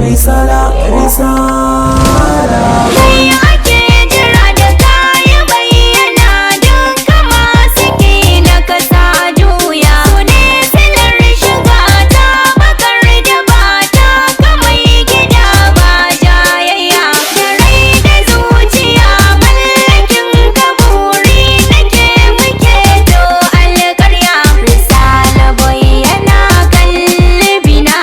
risala, risala. Kai ake jira da kayi bayyana duka masu kila ka sa juya. Su ne silar shiga ta bakar da bata ka mai gida ba jayayya. Da rai da zuciya mallakin kaburi nake muke to alƙarya. Risala bayyana kalbina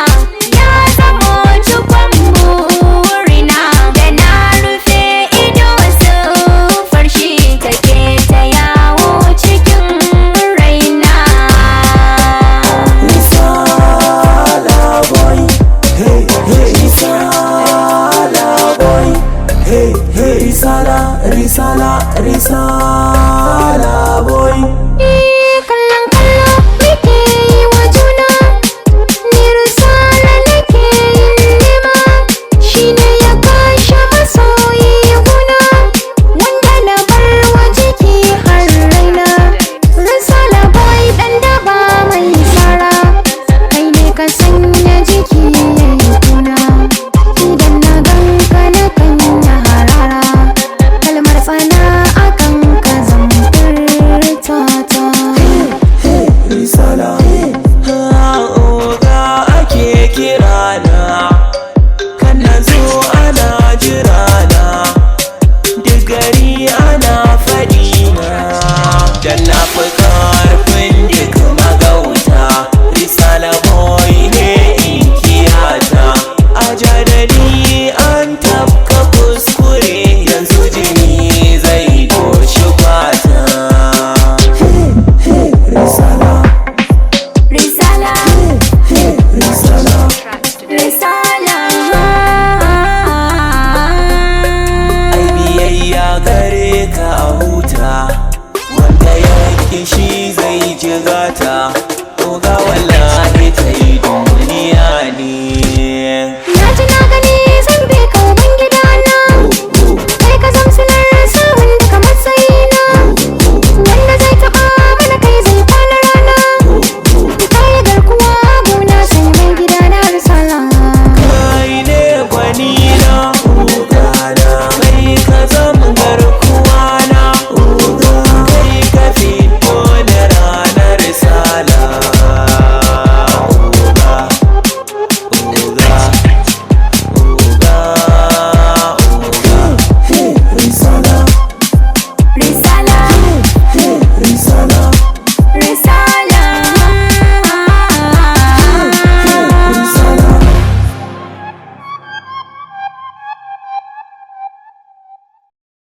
ya zamo cikon burina. Da na rufe ido siffar shi take ta yawo cikin raina. Risala boy, hey hey risala boy, hey hey risala, risala, risala boy. Kallon kallo muke yi wa juna, ni risala nake yin nema. Shi ne ya kashe masoyi guna, wanda na bar wa jiki har raina. Risala boy ɗan daba mai tsara, kai ne ka sanya jiki yayi kuna. Idan na ganka na kan yi harara, kalmar tsana akan ka zan furta ta. Risala, oga ake kira na, kan na zo ana jira na, duk gari ana faɗi na, dan na fi karfin duk magauta. Risala boy ne inkiyata, a jadali an tafka kuskure, yanzu jini zai doshi kwata. Risala, Risala, risala, risala. ai biyayya gare ka a huta, wanda ya ƙi shi